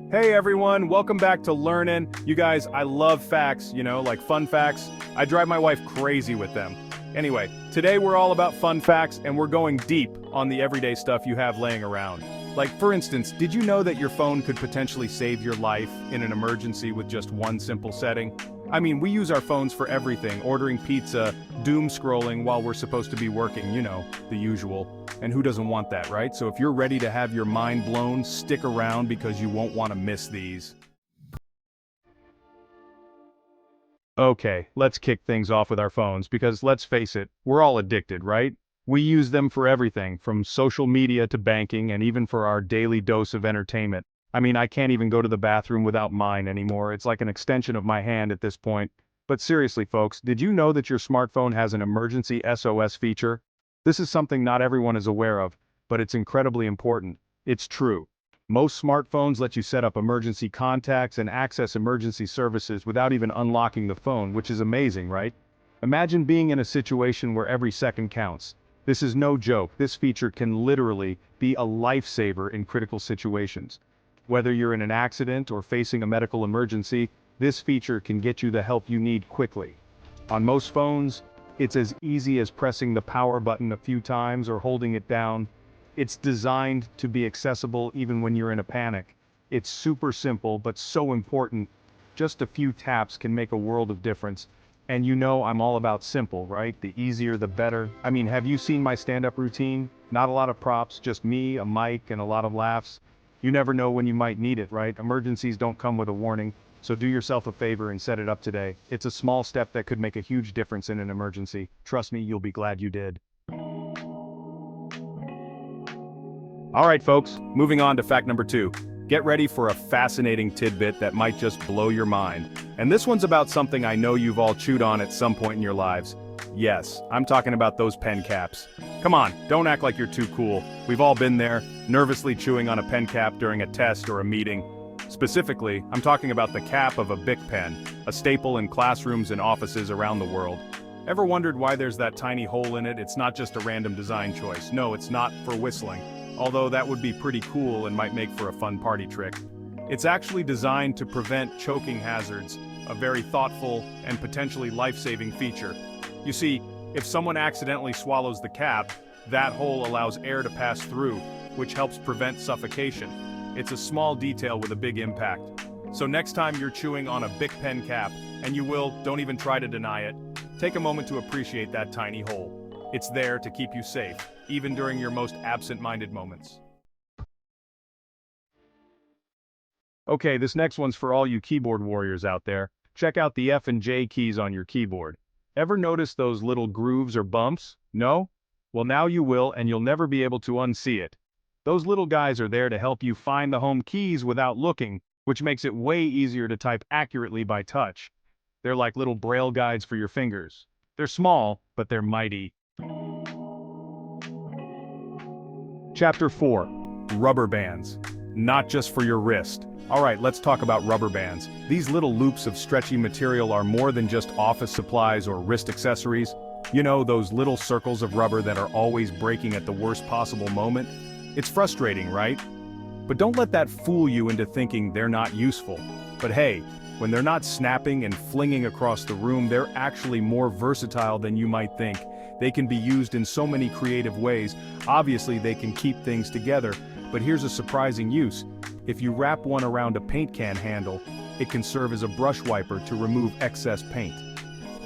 Hey everyone, welcome back to Learnin'. You guys, I love facts, like fun facts. I drive my wife crazy with them. Anyway, today we're all about fun facts and we're going deep on the everyday stuff you have laying around. Like for instance, did you know that your phone could potentially save your life in an emergency with just one simple setting? I mean, we use our phones for everything, ordering pizza, doom scrolling while we're supposed to be working, the usual. And who doesn't want that, right? So if you're ready to have your mind blown, stick around because you won't want to miss these. Okay, let's kick things off with our phones because let's face it, we're all addicted, right? We use them for everything, from social media to banking and even for our daily dose of entertainment. I mean, I can't even go to the bathroom without mine anymore. It's like an extension of my hand at this point. But seriously, folks, did you know that your smartphone has an emergency SOS feature? This is something not everyone is aware of, but it's incredibly important. It's true. Most smartphones let you set up emergency contacts and access emergency services without even unlocking the phone, which is amazing, right? Imagine being in a situation where every second counts. This is no joke. This feature can literally be a lifesaver in critical situations. Whether you're in an accident or facing a medical emergency, this feature can get you the help you need quickly. On most phones, it's as easy as pressing the power button a few times or holding it down. It's designed to be accessible even when you're in a panic. It's super simple but so important. Just a few taps can make a world of difference. And I'm all about simple, right? The easier the better. I mean, have you seen my stand-up routine? Not a lot of props, just me, a mic, and a lot of laughs. You never know when you might need it, right? Emergencies don't come with a warning. So do yourself a favor and set it up today. It's a small step that could make a huge difference in an emergency. Trust me, you'll be glad you did. All right, folks, moving on to fact number 2. Get ready for a fascinating tidbit that might just blow your mind. And this one's about something I know you've all chewed on at some point in your lives. Yes, I'm talking about those pen caps. Come on, don't act like you're too cool. We've all been there, nervously chewing on a pen cap during a test or a meeting. Specifically, I'm talking about the cap of a Bic pen, a staple in classrooms and offices around the world. Ever wondered why there's that tiny hole in it? It's not just a random design choice. No, it's not for whistling, although that would be pretty cool and might make for a fun party trick. It's actually designed to prevent choking hazards, a very thoughtful and potentially life-saving feature. You see, if someone accidentally swallows the cap, that hole allows air to pass through, which helps prevent suffocation. It's a small detail with a big impact. So next time you're chewing on a Bic pen cap, and you will, don't even try to deny it, take a moment to appreciate that tiny hole. It's there to keep you safe, even during your most absent-minded moments. Okay, this next one's for all you keyboard warriors out there. Check out the F and J keys on your keyboard. Ever notice those little grooves or bumps? No? Well, now you will, and you'll never be able to unsee it. Those little guys are there to help you find the home keys without looking, which makes it way easier to type accurately by touch. They're like little braille guides for your fingers. They're small, but they're mighty. Chapter 4. Rubber bands. Not just for your wrist. Alright, let's talk about rubber bands. These little loops of stretchy material are more than just office supplies or wrist accessories. You know, those little circles of rubber that are always breaking at the worst possible moment? It's frustrating, right? But don't let that fool you into thinking they're not useful. But hey, when they're not snapping and flinging across the room, they're actually more versatile than you might think. They can be used in so many creative ways. Obviously, they can keep things together, but here's a surprising use. If you wrap one around a paint can handle, it can serve as a brush wiper to remove excess paint.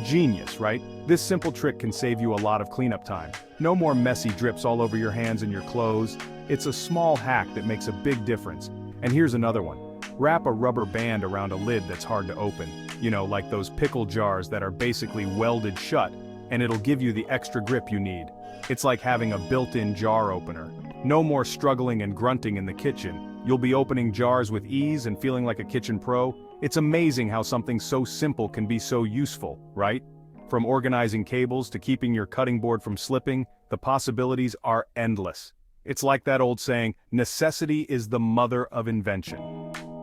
Genius, right? This simple trick can save you a lot of cleanup time. No more messy drips all over your hands and your clothes. It's a small hack that makes a big difference. And here's another one. Wrap a rubber band around a lid that's hard to open. Like those pickle jars that are basically welded shut, and it'll give you the extra grip you need. It's like having a built-in jar opener. No more struggling and grunting in the kitchen. You'll be opening jars with ease and feeling like a kitchen pro. It's amazing how something so simple can be so useful, right? From organizing cables to keeping your cutting board from slipping, the possibilities are endless. It's like that old saying, necessity is the mother of invention.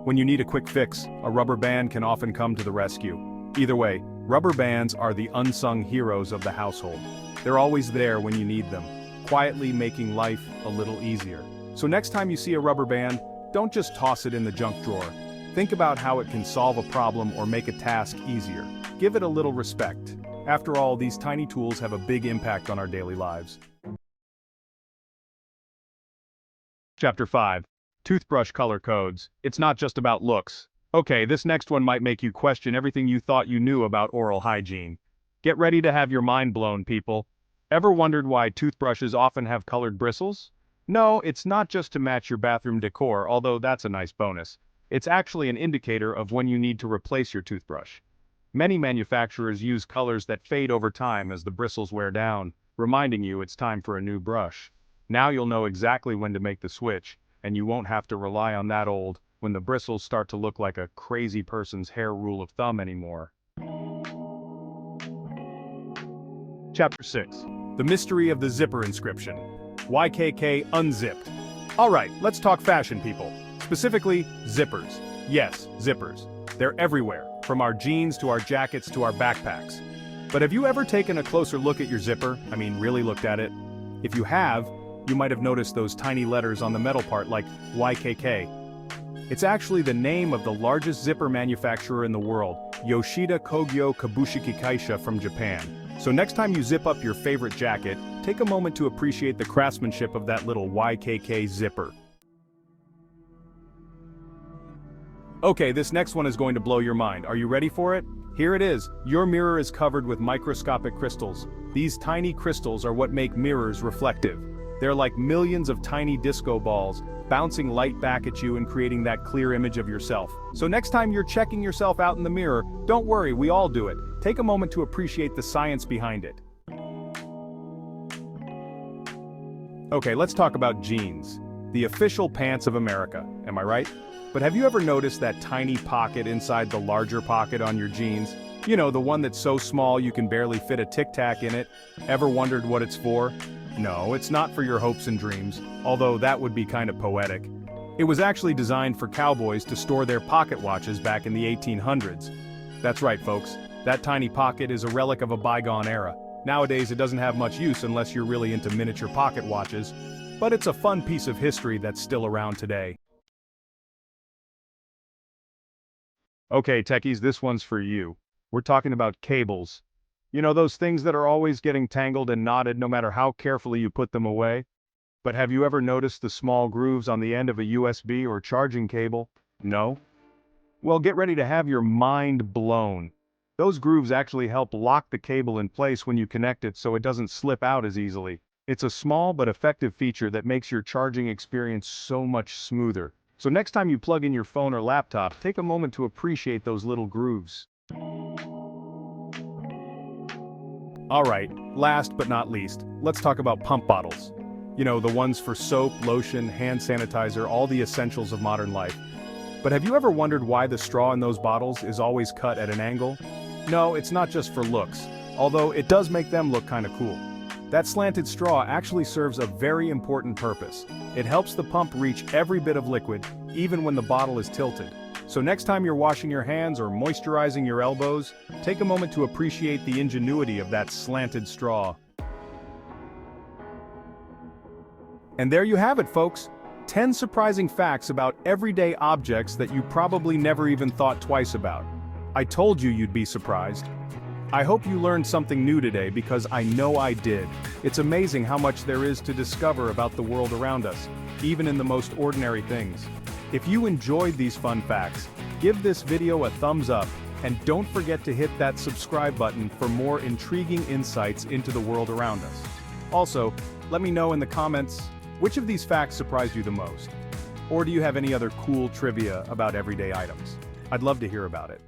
When you need a quick fix, a rubber band can often come to the rescue. Either way, rubber bands are the unsung heroes of the household. They're always there when you need them, quietly making life a little easier. So next time you see a rubber band, don't just toss it in the junk drawer. Think about how it can solve a problem or make a task easier. Give it a little respect. After all, these tiny tools have a big impact on our daily lives. Chapter 5. Toothbrush color codes. It's not just about looks. Okay, this next one might make you question everything you thought you knew about oral hygiene. Get ready to have your mind blown, people. Ever wondered why toothbrushes often have colored bristles? No, it's not just to match your bathroom decor, although that's a nice bonus. It's actually an indicator of when you need to replace your toothbrush. Many manufacturers use colors that fade over time as the bristles wear down, reminding you it's time for a new brush. Now you'll know exactly when to make the switch, and you won't have to rely on that old, when the bristles start to look like a crazy person's hair rule of thumb anymore. Chapter 6. The Mystery of the Zipper Inscription. YKK Unzipped. Alright, let's talk fashion, people. Specifically, zippers. Yes, zippers. They're everywhere, from our jeans to our jackets to our backpacks. But have you ever taken a closer look at your zipper? I mean, really looked at it? If you have, you might have noticed those tiny letters on the metal part like YKK. It's actually the name of the largest zipper manufacturer in the world, Yoshida Kogyo Kabushiki Kaisha from Japan. So next time you zip up your favorite jacket, take a moment to appreciate the craftsmanship of that little YKK zipper. Okay, this next one is going to blow your mind. Are you ready for it? Here it is. Your mirror is covered with microscopic crystals. These tiny crystals are what make mirrors reflective. They're like millions of tiny disco balls, bouncing light back at you and creating that clear image of yourself. So next time you're checking yourself out in the mirror, don't worry, we all do it. Take a moment to appreciate the science behind it. Okay, let's talk about jeans. The official pants of America, am I right? But have you ever noticed that tiny pocket inside the larger pocket on your jeans? You know, the one that's so small you can barely fit a Tic Tac in it. Ever wondered what it's for? No, it's not for your hopes and dreams, although that would be kind of poetic. It was actually designed for cowboys to store their pocket watches back in the 1800s. That's right, folks. That tiny pocket is a relic of a bygone era. Nowadays it doesn't have much use unless you're really into miniature pocket watches, but it's a fun piece of history that's still around today. Okay, techies, this one's for you. We're talking about cables. You know those things that are always getting tangled and knotted no matter how carefully you put them away? But have you ever noticed the small grooves on the end of a USB or charging cable? No? Well, get ready to have your mind blown. Those grooves actually help lock the cable in place when you connect it so it doesn't slip out as easily. It's a small but effective feature that makes your charging experience so much smoother. So next time you plug in your phone or laptop, take a moment to appreciate those little grooves. Alright, last but not least, let's talk about pump bottles. You know, the ones for soap, lotion, hand sanitizer, all the essentials of modern life. But have you ever wondered why the straw in those bottles is always cut at an angle? No, it's not just for looks, although it does make them look kinda cool. That slanted straw actually serves a very important purpose. It helps the pump reach every bit of liquid, even when the bottle is tilted. So next time you're washing your hands or moisturizing your elbows, take a moment to appreciate the ingenuity of that slanted straw. And there you have it, folks. 10 surprising facts about everyday objects that you probably never even thought twice about. I told you you'd be surprised. I hope you learned something new today because I know I did. It's amazing how much there is to discover about the world around us, even in the most ordinary things. If you enjoyed these fun facts, give this video a thumbs up and don't forget to hit that subscribe button for more intriguing insights into the world around us. Also, let me know in the comments, which of these facts surprised you the most? Or do you have any other cool trivia about everyday items? I'd love to hear about it.